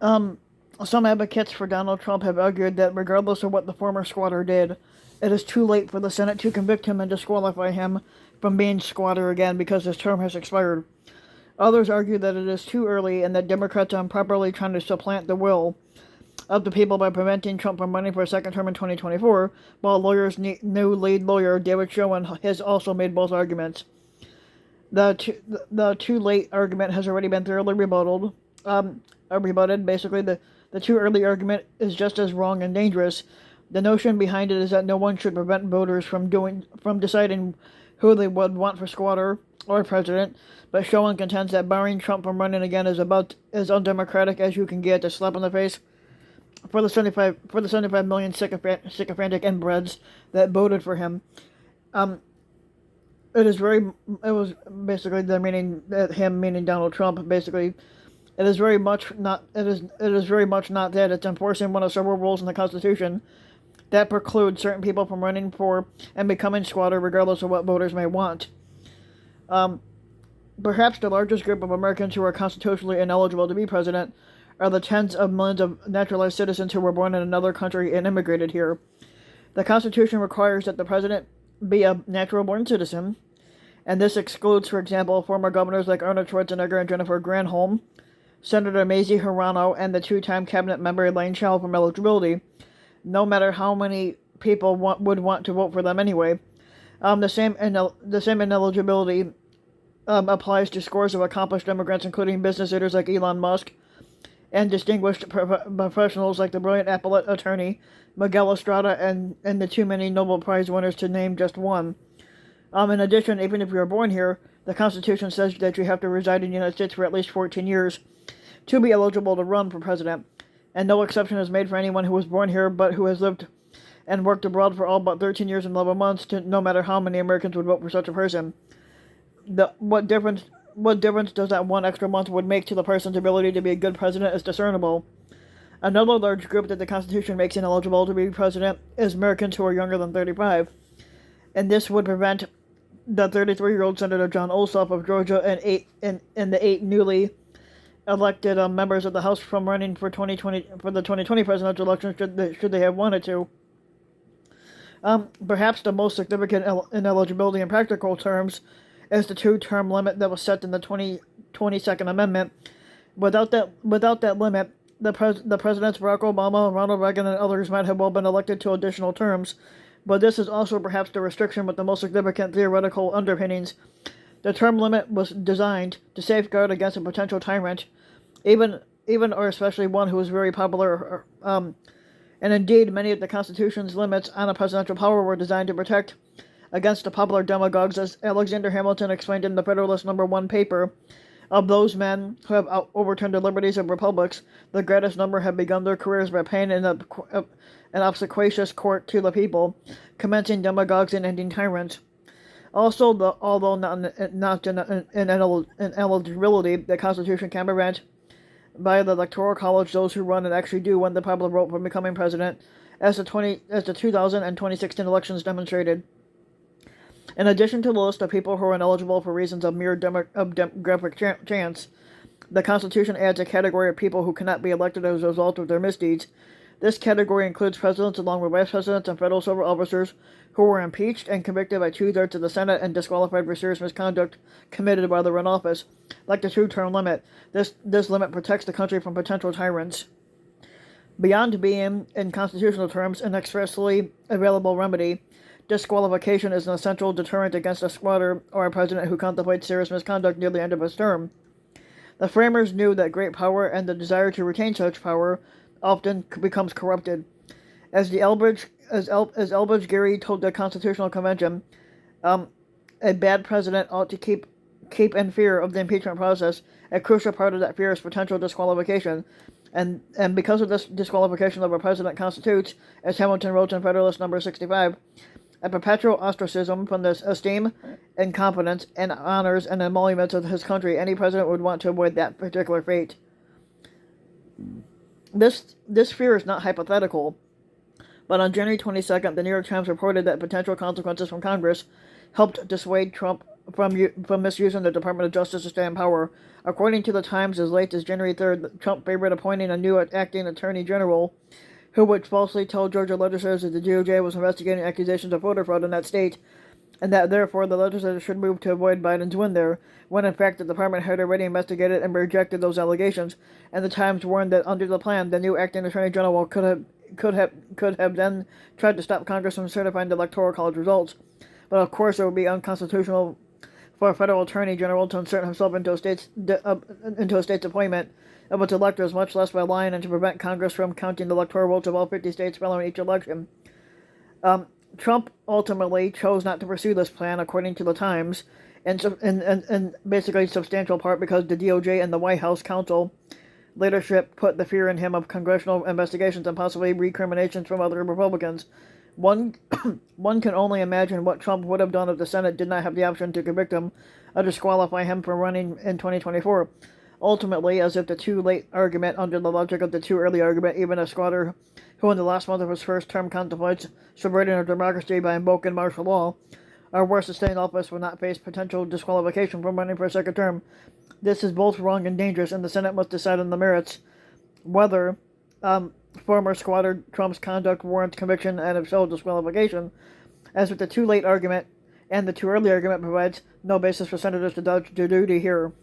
Um, some advocates for Donald Trump have argued that regardless of what the former squatter did, it is too late for the Senate to convict him and disqualify him from being squatter again because his term has expired. Others argue that it is too early and that Democrats are improperly trying to supplant the will of the people by preventing Trump from running for a second term in 2024, while new lead lawyer David Schoen has also made both arguments. The too late argument has already been thoroughly rebutted. Basically, the too early argument is just as wrong and dangerous. The notion behind it is that no one should prevent voters from deciding who they would want for squatter or president, but Schoen contends that barring Trump from running again is about as undemocratic as you can get, a slap in the face for the 75 million sycophantic inbreds that voted for him. Um, it was basically the meaning him meaning Donald Trump. Basically, it is very much not that. It's enforcing one of several rules in the Constitution that preclude certain people from running for and becoming squatter, regardless of what voters may want. Um, Perhaps the largest group of Americans who are constitutionally ineligible to be president are the tens of millions of naturalized citizens who were born in another country and immigrated here. The Constitution requires that the president be a natural born citizen, and this excludes, for example, former governors like Arnold Schwarzenegger and Jennifer Granholm, Senator Mazie Hirono, and the two-time cabinet member Elaine Chao from eligibility, no matter how many people would want to vote for them anyway. The same ineligibility applies to scores of accomplished immigrants, including business leaders like Elon Musk and distinguished professionals like the brilliant appellate attorney Miguel Estrada and the too many Nobel Prize winners to name just one. In addition, even if you are born here, the Constitution says that you have to reside in the United States for at least 14 years to be eligible to run for president, and no exception is made for anyone who was born here but who has lived and worked abroad for all but 13 years and 11 months, no matter how many Americans would vote for such a person. What difference does that one extra month would make to the person's ability to be a good president is discernible. Another large group that the Constitution makes ineligible to be president is Americans who are younger than 35, and this would prevent the 33-year-old Senator John Ossoff of Georgia and the eight newly elected members of the House from running for the 2020 presidential election should they have wanted to. Perhaps the most significant ineligibility in practical terms is the two-term limit that was set in the 22nd Amendment. Without that limit, the presidents Barack Obama, Ronald Reagan, and others might have well been elected to additional terms, but this is also perhaps the restriction with the most significant theoretical underpinnings. The term limit was designed to safeguard against a potential tyrant, even or especially one who was very popular. And indeed, many of the Constitution's limits on a presidential power were designed to protect against the popular demagogues, as Alexander Hamilton explained in the Federalist #1 paper. Of those men who have overturned the liberties of republics, the greatest number have begun their careers by paying an obsequious court to the people, commencing demagogues and ending tyrants. Also, although not in eligibility, the Constitution can prevent by the Electoral College those who run and actually do win the popular vote from becoming president, as the 2000 and 2016 elections demonstrated. In addition to the list of people who are ineligible for reasons of mere demographic chance, the Constitution adds a category of people who cannot be elected as a result of their misdeeds. This category includes presidents along with vice presidents and federal civil officers who were impeached and convicted by two-thirds of the Senate and disqualified for serious misconduct committed while they were in office. Like the two-term limit, this limit protects the country from potential tyrants. Beyond being, in constitutional terms, an expressly available remedy, disqualification is an essential deterrent against a squatter or a president who contemplates serious misconduct near the end of his term. The framers knew that great power and the desire to retain such power often becomes corrupted. As Elbridge Gerry told the Constitutional Convention, a bad president ought to keep in fear of the impeachment process. A crucial part of that fear is potential disqualification. And because of this, disqualification of a president constitutes, as Hamilton wrote in Federalist #65, a perpetual ostracism from the esteem and confidence and honors and emoluments of his country. Any president would want to avoid that particular fate. This fear is not hypothetical, but on January 22nd, the New York Times reported that potential consequences from Congress helped dissuade Trump from misusing the Department of Justice to stay in power. According to the Times, as late as January 3rd, Trump favored appointing a new acting attorney general who would falsely tell Georgia legislators that the DOJ was investigating accusations of voter fraud in that state, and that therefore the legislators should move to avoid Biden's win there, when in fact the department had already investigated and rejected those allegations, and the Times warned that under the plan, the new acting attorney general could have then tried to stop Congress from certifying the Electoral College results. But of course, it would be unconstitutional for a federal attorney general to insert himself into a state's appointment of its electors, much less by lying, and to prevent Congress from counting the electoral votes of all 50 states following each election. Trump ultimately chose not to pursue this plan, according to the Times, and basically substantial part because the DOJ and the White House counsel leadership put the fear in him of congressional investigations and possibly recriminations from other Republicans. One can only imagine what Trump would have done if the Senate did not have the option to convict him or disqualify him from running in 2024. Ultimately, as if the too late argument under the logic of the too early argument, even a squatter who in the last month of his first term contemplates subverting our democracy by invoking martial law, or worse, to stay in office will not face potential disqualification from running for a second term. This is both wrong and dangerous, and the Senate must decide on the merits whether former squatter Trump's conduct warrants conviction, and if so, disqualification. As with the too late argument and the too early argument provides no basis for senators to dodge their duty here.